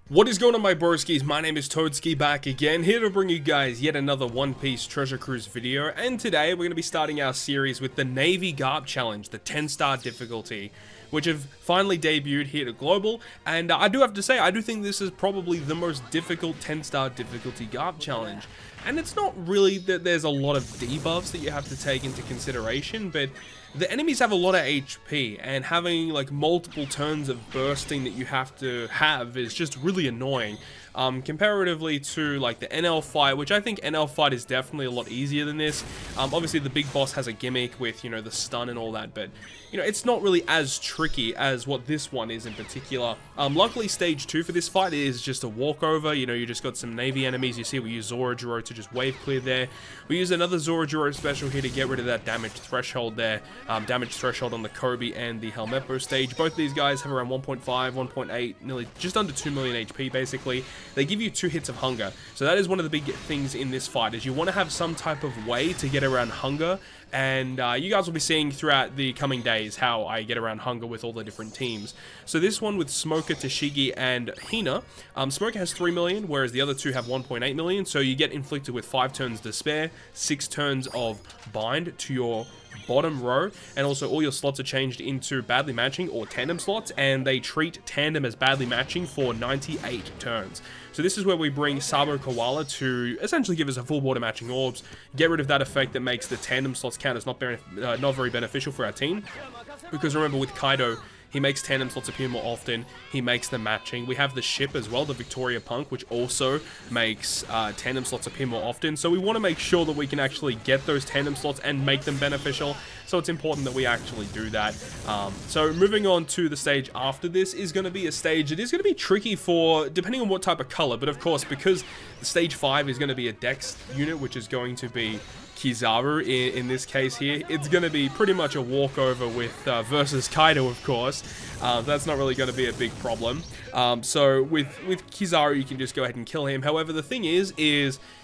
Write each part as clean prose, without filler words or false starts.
What is going on, my broskiis? My name is Toadskii, back again, here to bring you guys yet another One Piece Treasure Cruise video, and today we're going to be starting our series with the Navy GARP Challenge, the 10-star difficulty, which have finally debuted here at Global, and I do have to say, I do think this is probably the most difficult 10-star difficulty GARP Challenge. And it's not really that there's a lot of debuffs that you have to take into consideration, but the enemies have a lot of HP, and having like multiple turns of bursting that you have to have is just really annoying. Comparatively to like the NL fight, which I think NL fight is definitely a lot easier than this. Obviously the big boss has a gimmick with, you know, the stun and all that, but you know, it's not really as tricky as what this one is in particular. Luckily stage 2 for this fight is just a walkover. You know, you just got some Navy enemies. You see we use Zorojiro to just wave clear there. We use another Zorojiro special here to get rid of that damage threshold there. Damage threshold on the Kobe and the Helmeppo stage. Both these guys have around 1.5, 1.8, nearly just under 2 million HP basically. They give you 2 hits of hunger. So that is one of the big things in this fight, is you want to have some type of way to get around hunger. And you guys will be seeing throughout the coming days how I get around hunger with all the different teams. So this one with Smoker, Tashigi, and Hina. Smoker has 3 million, whereas the other two have 1.8 million. So you get inflicted with 5 turns Despair, 6 turns of Bind to your bottom row, and also all your slots are changed into badly matching or tandem slots, and they treat tandem as badly matching for 98 turns. So this is where we bring Sabo Koala to essentially give us a full border matching orbs, get rid of that effect that makes the tandem slots count as not very beneficial for our team. Because remember, with Kaido, he makes tandem slots appear more often, he makes them matching. We have the ship as well, the Victoria Punk, which also makes tandem slots appear more often. So we want to make sure that we can actually get those tandem slots and make them beneficial. So it's important that we actually do that. So moving on to the stage after this is going to be a stage that is going to be tricky for, depending on what type of color. But of course, because the stage 5 is going to be a Dex unit, which is going to be Kizaru in this case here, it's going to be pretty much a walkover with versus Kaido, of course. That's not really going to be a big problem. So with Kizaru, you can just go ahead and kill him. However, the thing is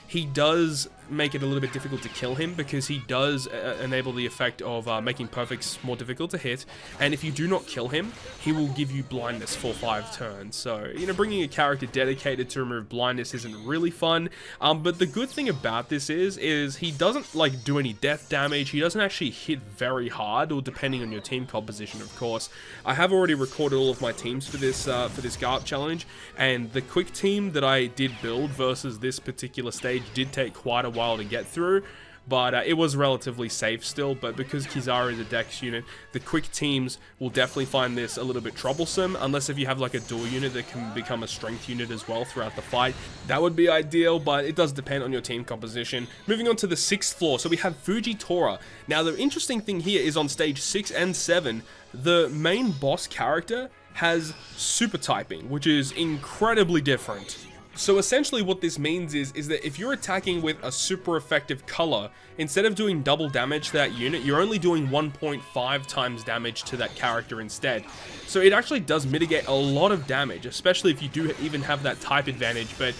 he does make it a little bit difficult to kill him, because he does enable the effect of making perfects more difficult to hit, and if you do not kill him, he will give you blindness for 5 turns. So, you know, bringing a character dedicated to remove blindness isn't really fun, but the good thing about this is he doesn't like do any death damage. He doesn't actually hit very hard, or depending on your team composition, of course. I have already recorded all of my teams for this GARP challenge, and the quick team that I did build versus this particular stage did take quite a while to get through, but it was relatively safe still. But because Kizaru is a Dex unit, the quick teams will definitely find this a little bit troublesome, unless if you have like a dual unit that can become a strength unit as well throughout the fight. That would be ideal, but it does depend on your team composition. Moving on to the 6th floor, so we have Fujitora. Now the interesting thing here is on stage 6 and 7, the main boss character has super typing, which is incredibly different. So essentially what this means is that if you're attacking with a super effective color, instead of doing double damage to that unit, you're only doing 1.5 times damage to that character instead. So it actually does mitigate a lot of damage, especially if you do even have that type advantage. But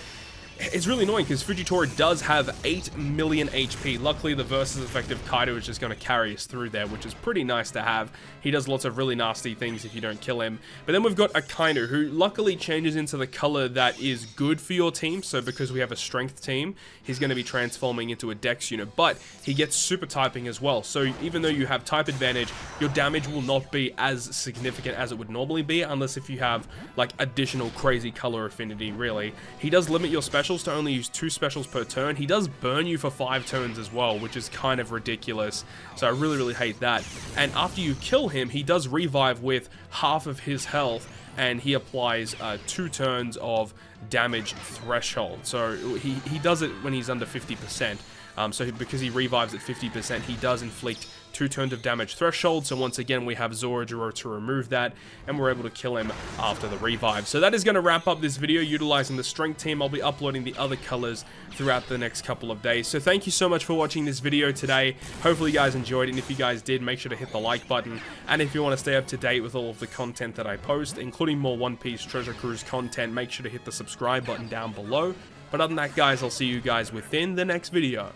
it's really annoying because Fujitora does have 8 million HP. Luckily, the versus effect of Kaido is just going to carry us through there, which is pretty nice to have. He does lots of really nasty things if you don't kill him. But then we've got Akainu, who luckily changes into the color that is good for your team. So because we have a strength team, he's going to be transforming into a Dex unit. But he gets super typing as well. So even though you have type advantage, your damage will not be as significant as it would normally be, unless if you have like additional crazy color affinity, really. He does limit your special to only use 2 specials per turn. He does burn you for 5 turns as well, which is kind of ridiculous. So I really hate that. And after you kill him, he does revive with half of his health, and he applies 2 turns of damage threshold. So he does it when he's under 50%. So because he revives at 50%, he does inflict 2 turns of damage threshold. So once again, we have Zorojiro to remove that, and we're able to kill him after the revive. So that is going to wrap up this video utilizing the strength team. I'll be uploading the other colors throughout the next couple of days. So thank you so much for watching this video today. Hopefully you guys enjoyed it, and if you guys did, make sure to hit the like button. And if you want to stay up to date with all of the content that I post, including more One Piece Treasure Cruise content, make sure to hit the subscribe button down below. But other than that, guys, I'll see you guys within the next video.